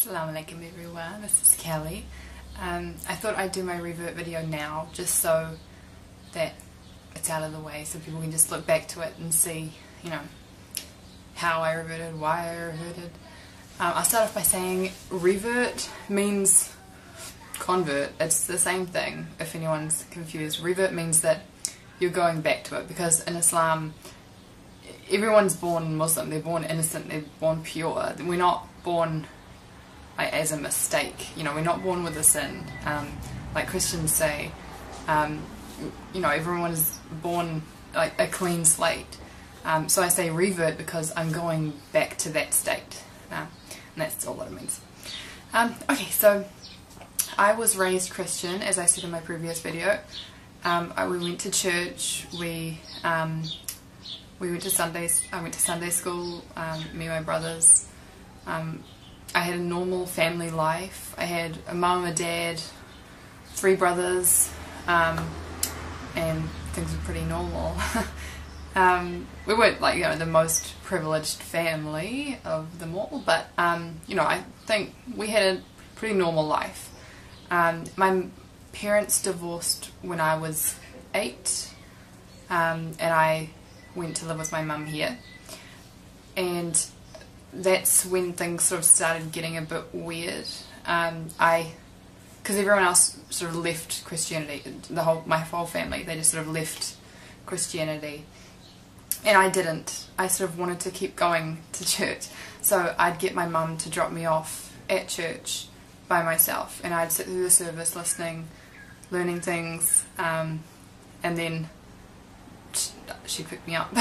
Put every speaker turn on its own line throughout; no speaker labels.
Assalamu alaikum everyone, this is Kelly. I thought I'd do my revert video now just so that it's out of the way so people can just look back to it and see, you know, how I reverted, why I reverted. I'll start off by saying revert means convert. It's the same thing if anyone's confused. Revert means that you're going back to it, because in Islam everyone's born Muslim, they're born innocent, they're born pure. We're not born as a mistake, you know, we're not born with a sin, like Christians say. You know, everyone is born like a clean slate. So I say revert because I'm going back to that state, and that's all that it means. Okay, so I was raised Christian, as I said in my previous video. We went to church, we went to I went to Sunday school, me and my brothers. I had a normal family life. I had a mum, a dad, 3 brothers, and things were pretty normal. We weren't like, you know, the most privileged family of them all, but you know, I think we had a pretty normal life. My parents divorced when I was 8, and I went to live with my mum here, and that's when things sort of started getting a bit weird. Because everyone else sort of left Christianity, my whole family, they just sort of left Christianity, and I didn't. I sort of wanted to keep going to church, so I'd get my mum to drop me off at church by myself, and I'd sit through the service listening, learning things, and then she'd pick me up.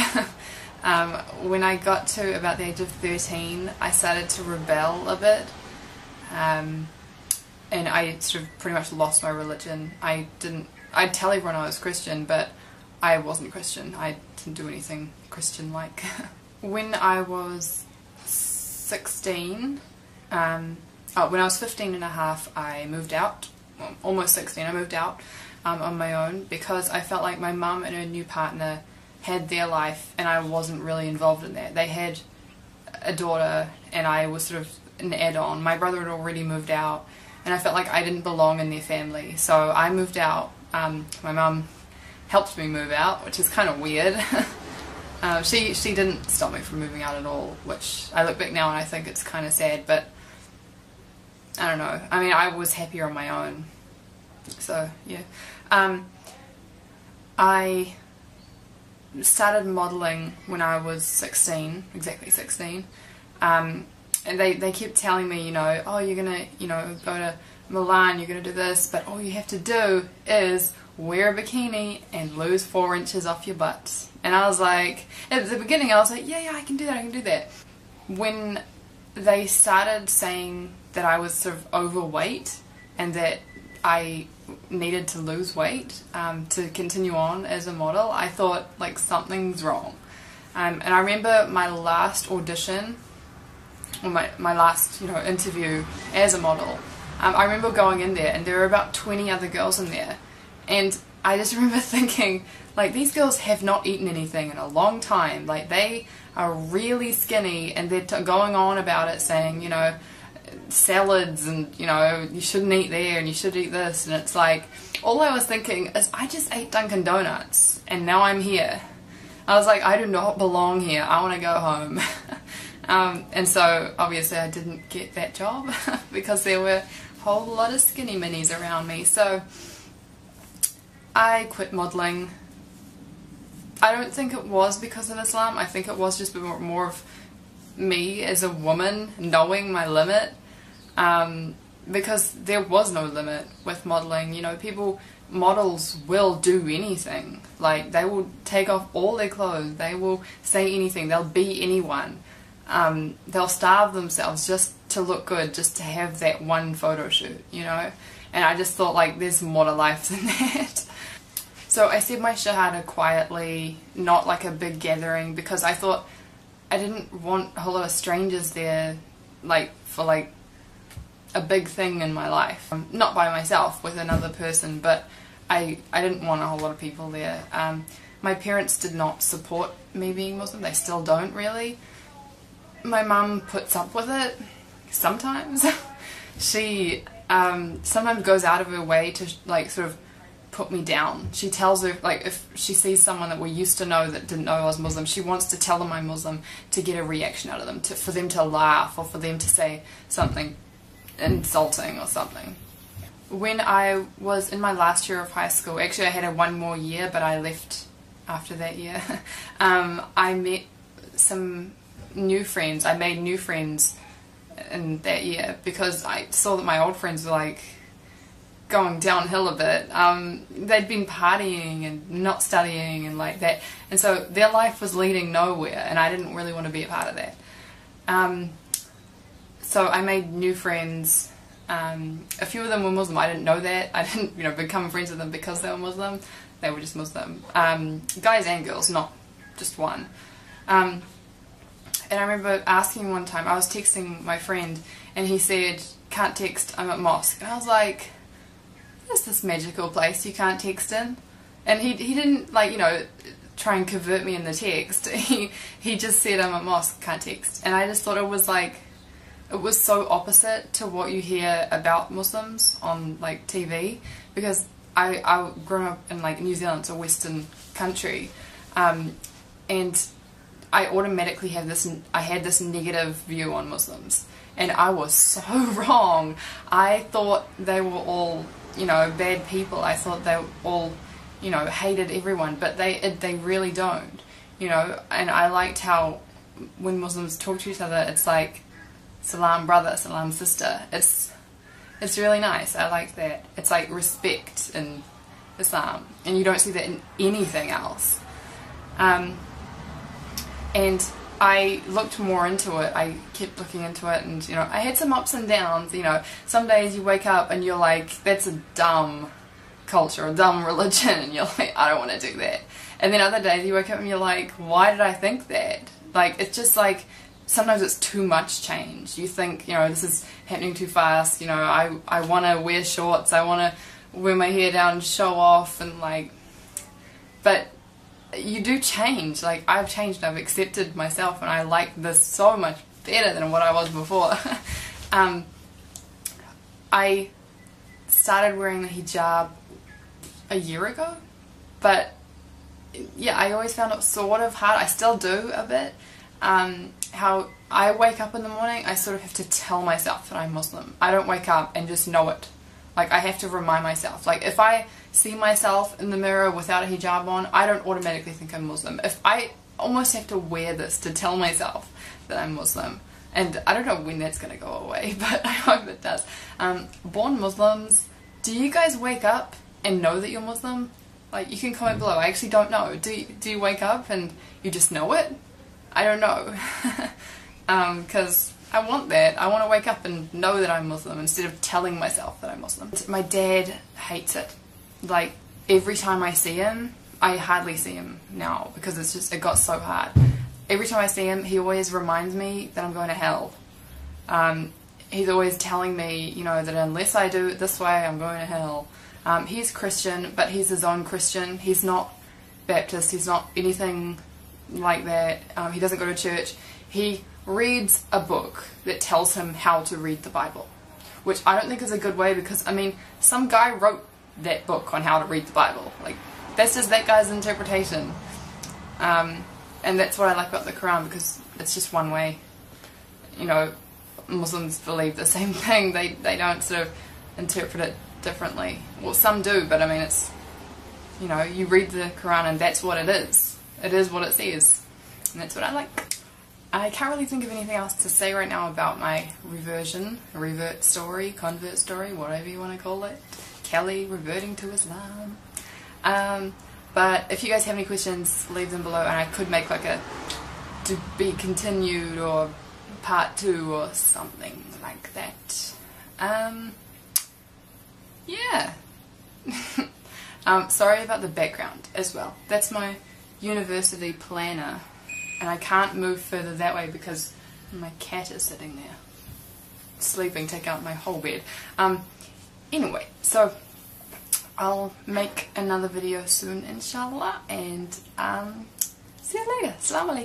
When I got to about the age of 13, I started to rebel a bit, and I sort of pretty much lost my religion. I'd tell everyone I was Christian, but I wasn't Christian. I didn't do anything Christian-like. When I was 16, when I was 15 and a half, I moved out. Well, almost 16, I moved out on my own, because I felt like my mum and her new partner had their life and I wasn't really involved in that. They had a daughter and I was sort of an add-on. My brother had already moved out and I felt like I didn't belong in their family, so I moved out. My mum helped me move out, which is kind of weird. She didn't stop me from moving out at all, which I look back now and I think it's kind of sad, but I don't know. I mean, I was happier on my own, so yeah. I started modelling when I was 16, exactly 16, and they kept telling me, you know, oh, you're gonna, you know, go to Milan, you're gonna do this, but all you have to do is wear a bikini and lose 4 inches off your butt. And I was like, at the beginning I was like, yeah, I can do that, I can do that. When they started saying that I was sort of overweight and that I needed to lose weight to continue on as a model, I thought like something's wrong. And I remember my last audition, or my last, you know, interview as a model. I remember going in there and there were about 20 other girls in there, and I just remember thinking, like, these girls have not eaten anything in a long time. Like, they are really skinny and they're going on about it, saying, you know, salads and, you know, you shouldn't eat there and you should eat this, and it's like, all I was thinking is I just ate Dunkin' Donuts and now I'm here. I was like, I do not belong here, I want to go home. And so obviously I didn't get that job because there were a whole lot of skinny minis around me, so I quit modelling. I don't think it was because of Islam. I think it was just more of me as a woman knowing my limit, because there was no limit with modelling. You know, models will do anything. Like, they will take off all their clothes, they will say anything, they'll be anyone. They'll starve themselves just to look good, just to have that one photo shoot, you know. And I just thought, like, there's more to life than that. So I said my shahada quietly, not like a big gathering, because I thought I didn't want a whole lot of strangers there, like, for like a big thing in my life. Not by myself, with another person, but I didn't want a whole lot of people there. My parents did not support me being Muslim, they still don't really. My mum puts up with it sometimes. she sometimes goes out of her way to like sort of put me down. She tells her, like, if she sees someone that we used to know that didn't know I was Muslim, she wants to tell them I'm Muslim to get a reaction out of them, for them to laugh or for them to say something insulting or something. When I was in my last year of high school, actually I had one more year but I left after that year, I met some new friends. I made new friends in that year because I saw that my old friends were like going downhill a bit. They'd been partying and not studying and like that, and so their life was leading nowhere and I didn't really want to be a part of that. So I made new friends. A few of them were Muslim. I didn't know that. I didn't, become friends with them because they were Muslim. They were just Muslim. Guys and girls, not just one. And I remember asking one time, I was texting my friend and he said, "Can't text, I'm at mosque." And I was like, "There's this magical place you can't text in." And he didn't try and convert me in the text. He just said, "I'm at mosque, can't text." And I just thought it was so opposite to what you hear about Muslims on like TV, because I grew up in like New Zealand, it's a Western country, and I automatically had this negative view on Muslims, and I was so wrong. I thought they were all bad people. I thought they all hated everyone, but they really don't, and I liked how when Muslims talk to each other it's like salam brother, salam sister. It's really nice. I like that. It's like respect in Islam, and you don't see that in anything else. And I looked more into it. I kept looking into it, and I had some ups and downs. Some days you wake up and you're like, that's a dumb culture, a dumb religion, and you're like, I don't want to do that. And then other days you wake up and you're like, why did I think that? Like, it's just like, sometimes it's too much change. You think, this is happening too fast. I want to wear shorts, I want to wear my hair down and show off, and like, but you do change. Like, I've changed, I've accepted myself, and I like this so much better than what I was before. I started wearing the hijab a year ago, but yeah, I always found it sort of hard. I still do a bit. How I wake up in the morning, I sort of have to tell myself that I'm Muslim. I don't wake up and just know it. Like, I have to remind myself. Like, if I see myself in the mirror without a hijab on, I don't automatically think I'm Muslim. If I almost have to wear this to tell myself that I'm Muslim. And I don't know when that's going to go away, but I hope it does. Born Muslims, do you guys wake up and know that you're Muslim? Like, you can comment below. I actually don't know. Do you wake up and you just know it? I don't know, because I want that. I want to wake up and know that I'm Muslim instead of telling myself that I'm Muslim. My dad hates it. Like, every time I see him, I hardly see him now because it got so hard. Every time I see him, he always reminds me that I'm going to hell. He's always telling me, that unless I do it this way, I'm going to hell. He's Christian, but he's his own Christian. He's not Baptist. He's not anything like that. He doesn't go to church. He reads a book that tells him how to read the Bible, which I don't think is a good way, because some guy wrote that book on how to read the Bible. Like, that's just that guy's interpretation, and that's what I like about the Quran, because it's just one way. Muslims believe the same thing. They don't sort of interpret it differently. Well, some do, but it's you read the Quran and that's what it is. It is what it says, and that's what I like. I can't really think of anything else to say right now about my revert story, convert story, whatever you want to call it. Kelly reverting to Islam. But if you guys have any questions, leave them below, and I could make like a to be continued or part 2 or something like that. Yeah. Sorry about the background as well. That's my university planner, and I can't move further that way because my cat is sitting there sleeping, taking out my whole bed. Anyway, so I'll make another video soon, inshallah, and see you later. Assalamu alaikum.